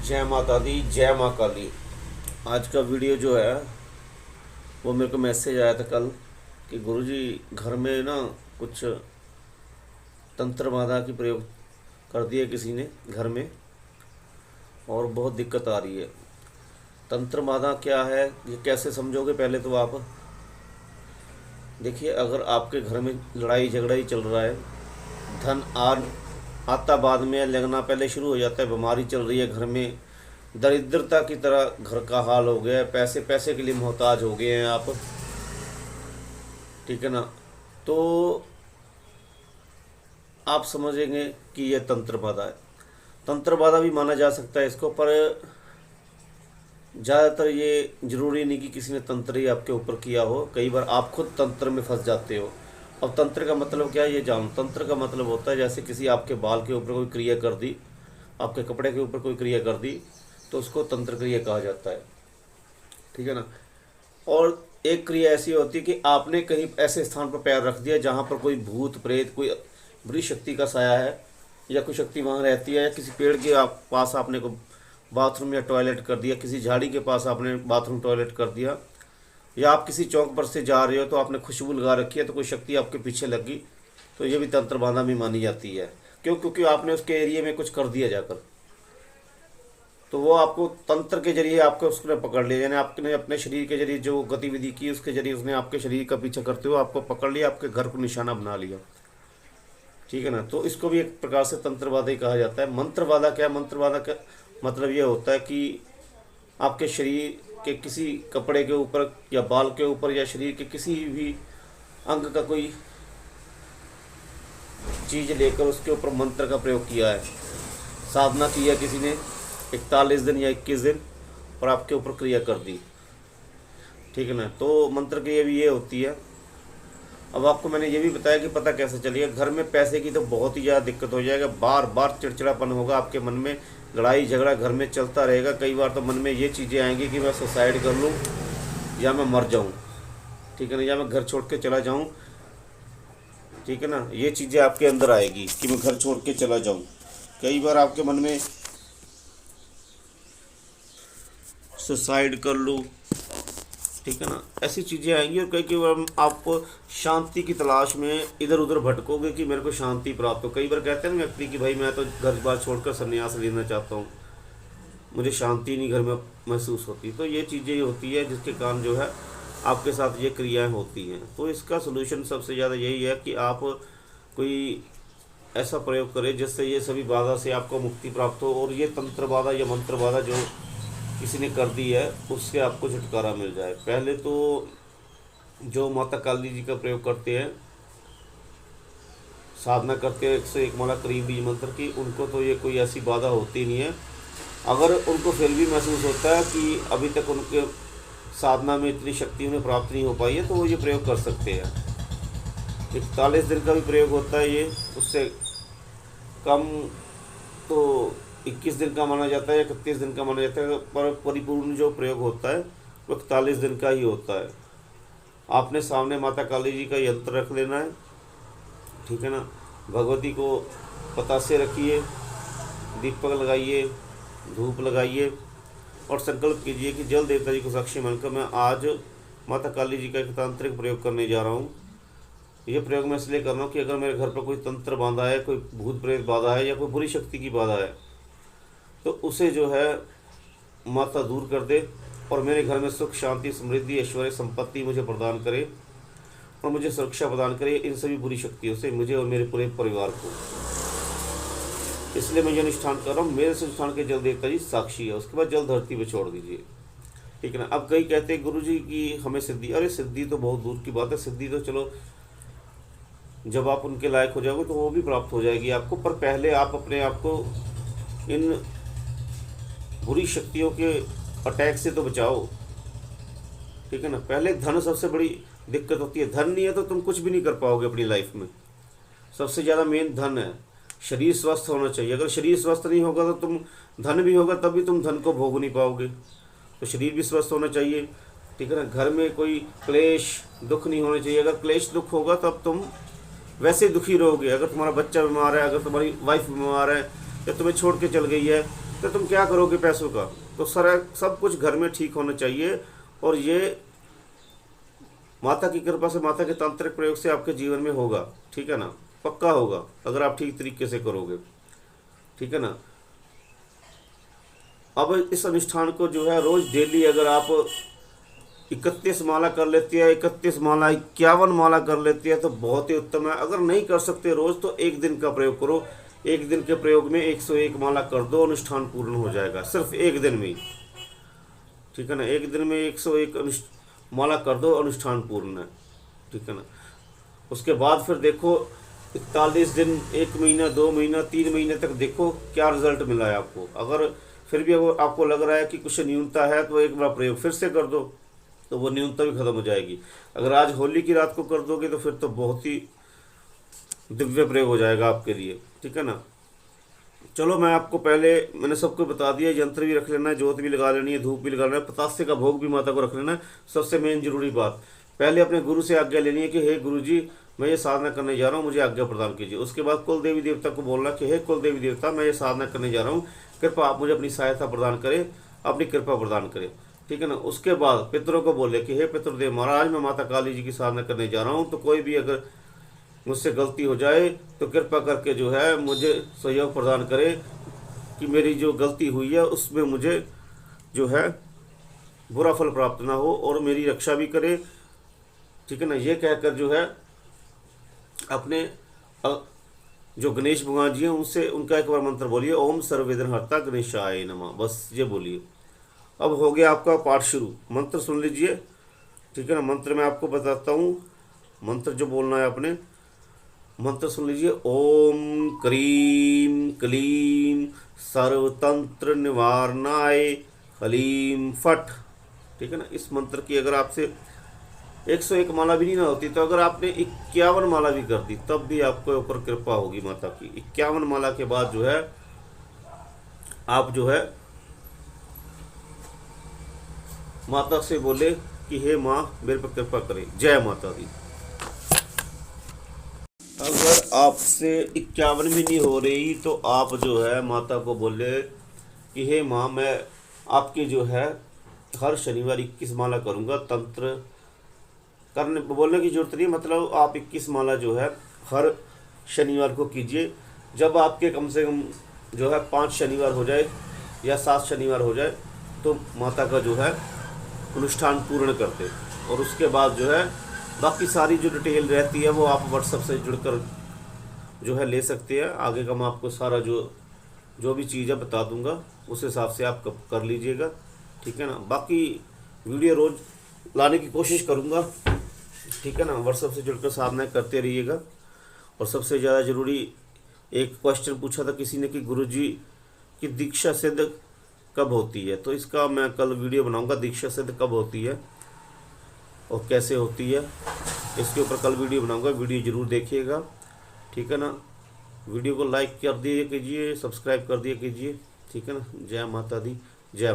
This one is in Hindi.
जय माता दी, जय माँ काली। आज का वीडियो जो है वो मेरे को मैसेज आया था कल कि गुरुजी घर में ना कुछ तंत्र बाधा की प्रयोग कर दिया किसी ने घर में और बहुत दिक्कत आ रही है। तंत्र बाधा क्या है ये कैसे समझोगे? पहले तो आप देखिए, अगर आपके घर में लड़ाई झगड़ा ही चल रहा है, धन आता बाद में, लगना पहले शुरू हो जाता है, बीमारी चल रही है घर में, दरिद्रता की तरह घर का हाल हो गया है, पैसे पैसे के लिए मोहताज हो गए हैं आप, ठीक है ना, तो आप समझेंगे कि यह तंत्र बाधा है। तंत्र बाधा भी माना जा सकता है इसको, पर ज़्यादातर ये जरूरी नहीं कि किसी ने तंत्र ही आपके ऊपर किया हो। कई बार आप खुद तंत्र में फंस जाते हो। अब तंत्र का मतलब क्या है ये जानो। तंत्र का मतलब होता है जैसे किसी आपके बाल के ऊपर कोई क्रिया कर दी, आपके कपड़े के ऊपर कोई क्रिया कर दी, तो उसको तंत्र क्रिया कहा जाता है, ठीक है ना। और एक क्रिया ऐसी होती है कि आपने कहीं ऐसे स्थान पर पैर रख दिया जहाँ पर कोई भूत प्रेत, कोई बुरी शक्ति का साया है, या कोई शक्ति वहाँ रहती है, या किसी पेड़ के पास आपने को बाथरूम या टॉयलेट कर दिया, किसी झाड़ी के पास आपने बाथरूम टॉयलेट कर दिया, या आप किसी चौक पर से जा रहे हो तो आपने खुशबू लगा रखी है तो कोई शक्ति आपके पीछे लगी, तो ये भी तंत्र बाधा में मानी जाती है। क्यों? क्योंकि आपने उसके एरिया में कुछ कर दिया जाकर, तो वो आपको तंत्र के जरिए आपको उसने पकड़ लिया, यानी आपने अपने शरीर के जरिए जो गतिविधि की उसके जरिए उसने आपके शरीर का पीछा करते हुए आपको पकड़ लिया, आपके घर को निशाना बना लिया, ठीक है ना। तो इसको भी एक प्रकार से तंत्र बाधा ही कहा जाता है। मंत्र बाधा क्या है? मंत्र बाधा का मतलब ये होता है कि आपके शरीर के किसी कपड़े के ऊपर या बाल के ऊपर या शरीर के किसी भी अंग का कोई चीज़ लेकर उसके ऊपर मंत्र का प्रयोग किया है, साधना की है किसी ने 41 दिन या 21 दिन, और आपके ऊपर क्रिया कर दी, ठीक है ना। तो मंत्र क्रिया भी ये होती है। अब आपको मैंने ये भी बताया कि पता कैसे चलेगा। घर में पैसे की तो बहुत ही ज़्यादा दिक्कत हो जाएगा, बार बार चिड़चिड़ापन होगा आपके मन में, लड़ाई झगड़ा घर में चलता रहेगा। कई बार तो मन में ये चीज़ें आएंगी कि मैं सुसाइड कर लूँ या मैं मर जाऊँ, ठीक है ना, या मैं घर छोड़ के चला जाऊँ, ठीक है ना। ये चीज़ें आपके अंदर आएगी कि मैं घर छोड़ के चला जाऊँ। कई बार आपके मन में सुसाइड कर लूँ, ठीक है ना, ऐसी चीज़ें आएंगी। और कई बार आप शांति की तलाश में इधर उधर भटकोगे कि मेरे को शांति प्राप्त हो। कई बार कहते हैं ना व्यक्ति कि भाई मैं तो घर बार छोड़कर संन्यास लेना चाहता हूँ, मुझे शांति नहीं घर में महसूस होती। तो ये चीज़ें होती है जिसके कारण जो है आपके साथ ये क्रियाएं होती हैं। तो इसका सलूशन सबसे ज़्यादा यही है कि आप कोई ऐसा प्रयोग करें जिससे ये सभी बाधा से आपको मुक्ति प्राप्त हो, और ये तंत्र बाधा या मंत्र बाधा जो किसी ने कर दी है उससे आपको छुटकारा मिल जाए। पहले तो जो माता काली जी का प्रयोग करते हैं, साधना करते हैं 101 माला करीब बीज मंत्र की, उनको तो ये कोई ऐसी बाधा होती नहीं है। अगर उनको फिर भी महसूस होता है कि अभी तक उनके साधना में इतनी शक्ति उन्हें प्राप्त नहीं हो पाई है, तो वो ये प्रयोग कर सकते हैं। 41 दिन का भी प्रयोग होता है ये, उससे कम तो 21 दिन का माना जाता है या 31 दिन का माना जाता है, पर परिपूर्ण जो प्रयोग होता है वो 41 दिन का ही होता है। आपने सामने माता काली जी का यंत्र रख लेना है, ठीक है ना। भगवती को पतासे रखिए, दीपक लगाइए, धूप लगाइए, और संकल्प कीजिए कि जल देवता जी को साक्षी मानकर मैं आज माता काली जी का एक तांत्रिक प्रयोग करने जा रहा हूँ। ये प्रयोग मैं इसलिए कर रहा हूँ कि अगर मेरे घर पर कोई तंत्र बांधा है, कोई भूत प्रेत बाधा है, या कोई बुरी शक्ति की बाधा है, तो उसे जो है माता दूर कर दे, और मेरे घर में सुख शांति समृद्धि ऐश्वर्य संपत्ति मुझे प्रदान करे, और मुझे सुरक्षा प्रदान करे इन सभी बुरी शक्तियों से, मुझे और मेरे पूरे परिवार को। इसलिए मैं ये अनुष्ठान कर रहा हूँ। मेरे से अनुष्ठान के जल देवता जी साक्षी है। उसके बाद जल धरती पर छोड़ दीजिए, ठीक है ना। अब कई कहते हैं गुरु जी की हमें सिद्धि, अरे सिद्धि तो बहुत दूर की बात है। सिद्धि तो चलो जब आप उनके लायक हो जाओगे तो वो भी प्राप्त हो जाएगी आपको, पर पहले आप अपने आप को इन बुरी शक्तियों के अटैक से तो बचाओ, ठीक है ना। पहले धन सबसे बड़ी दिक्कत होती है। धन नहीं है तो तुम कुछ भी नहीं कर पाओगे अपनी लाइफ में। सबसे ज़्यादा मेन धन है। शरीर स्वस्थ होना चाहिए। अगर शरीर स्वस्थ नहीं होगा तो तुम धन भी होगा तब भी तुम धन को भोग नहीं पाओगे। तो शरीर भी स्वस्थ होना चाहिए, ठीक है ना। घर में कोई क्लेश दुख नहीं होना चाहिए। अगर क्लेश दुख होगा तब तुम वैसे दुखी रहोगे। अगर तुम्हारा बच्चा बीमार है, अगर तुम्हारी वाइफ बीमार है, या तुम्हें छोड़ के चल गई है, तो तुम क्या करोगे पैसों का? तो सारा सब कुछ घर में ठीक होना चाहिए। और ये माता की कृपा से, माता के तांत्रिक प्रयोग से आपके जीवन में होगा, ठीक है ना, पक्का होगा अगर आप ठीक तरीके से करोगे, ठीक है ना। अब इस अनुष्ठान को जो है रोज डेली अगर आप 31 माला कर लेती है, 31 माला 51 माला कर लेती है तो बहुत ही उत्तम है। अगर नहीं कर सकते रोज तो एक दिन का प्रयोग करो, एक दिन के प्रयोग में 101 माला कर दो, अनुष्ठान पूर्ण हो जाएगा सिर्फ एक दिन में ही, ठीक है ना। एक दिन में 101 माला कर दो, अनुष्ठान पूर्ण है, ठीक है ना। उसके बाद फिर देखो 41 दिन, 1 महीना, 2 महीना, 3 महीने तक देखो क्या रिजल्ट मिला है आपको। अगर फिर भी अगर आपको लग रहा है कि कुछ न्यूनता है तो एक बार प्रयोग फिर से कर दो, तो वो न्यूनता भी खत्म हो जाएगी। अगर आज होली की रात को कर दोगे तो फिर तो बहुत ही दिव्य प्रयोग हो जाएगा आपके लिए, ठीक है ना। चलो मैं आपको पहले मैंने सबको बता दिया, यंत्र भी रख लेना है, ज्योत भी लगा लेनी है, धूप भी लगा लेना है, पतासे का भोग भी माता को रख लेना है। सबसे मेन जरूरी बात, पहले अपने गुरु से आज्ञा लेनी है कि हे गुरु जी मैं ये साधना करने जा रहा हूँ, मुझे आज्ञा प्रदान कीजिए। उसके बाद कुल देवी देवता को बोलना कि हे कुल देवी देवता मैं ये साधना करने जा रहा हूँ, कृपा आप मुझे अपनी सहायता प्रदान करें, अपनी कृपा प्रदान करें, ठीक है ना। उसके बाद पितरों को बोले कि हे पितृदेव महाराज मैं माता काली जी की साधना करने जा रहा हूँ, तो कोई भी अगर मुझसे गलती हो जाए तो कृपा करके जो है मुझे सहयोग प्रदान करें कि मेरी जो गलती हुई है उसमें मुझे जो है बुरा फल प्राप्त ना हो और मेरी रक्षा भी करे, ठीक है ना। ये कहकर जो है अपने जो गणेश भगवान जी हैं उनसे उनका एक बार मंत्र बोलिए, ओम सर्ववेदनहर्ता गणेशाय नमः, बस ये बोलिए। अब हो गया आपका पाठ शुरू। मंत्र सुन लीजिए, ठीक है ना। मंत्र मैं आपको बताता हूँ, मंत्र जो बोलना है आपने, मंत्र सुन लीजिए। ओम क्रीम क्लीम सर्वतंत्र निवारणाय हलीम फट, ठीक है ना। इस मंत्र की अगर आपसे 101 माला भी नहीं ना होती तो अगर आपने 51 माला भी कर दी तब भी आपको ऊपर कृपा होगी माता की। 51 माला के बाद जो है आप जो है माता से बोले कि हे माँ मेरे पर कृपा करें, जय माता दी। अगर आपसे 51 भी नहीं हो रही तो आप जो है माता को बोले कि हे माँ मैं आपकी जो है हर शनिवार 21 माला करूँगा। तंत्र करने बोलने की जरूरत नहीं, मतलब आप 21 माला जो है हर शनिवार को कीजिए। जब आपके कम से कम जो है 5 शनिवार हो जाए या 7 शनिवार हो जाए तो माता का जो है अनुष्ठान पूर्ण करते। और उसके बाद जो है बाकी सारी जो डिटेल रहती है वो आप व्हाट्सएप से जुड़कर जो है ले सकते हैं। आगे का मैं आपको सारा जो भी चीज़ है बता दूंगा, उस हिसाब से आप कर लीजिएगा, ठीक है ना। बाकी वीडियो रोज़ लाने की कोशिश करूंगा, ठीक है ना। व्हाट्सएप से जुड़कर साधना करते रहिएगा। और सबसे ज़्यादा ज़रूरी एक क्वेश्चन पूछा था किसी ने कि गुरुजी की दीक्षा सिद्ध कब होती है, तो इसका मैं कल वीडियो बनाऊंगा, दीक्षा सिद्ध कब होती है और कैसे होती है, इसके ऊपर कल वीडियो बनाऊंगा। वीडियो ज़रूर देखिएगा, ठीक है ना। वीडियो को लाइक कर दिए कीजिए, सब्सक्राइब कर दिया कीजिए, ठीक है ना। जय माता दी, जय माता।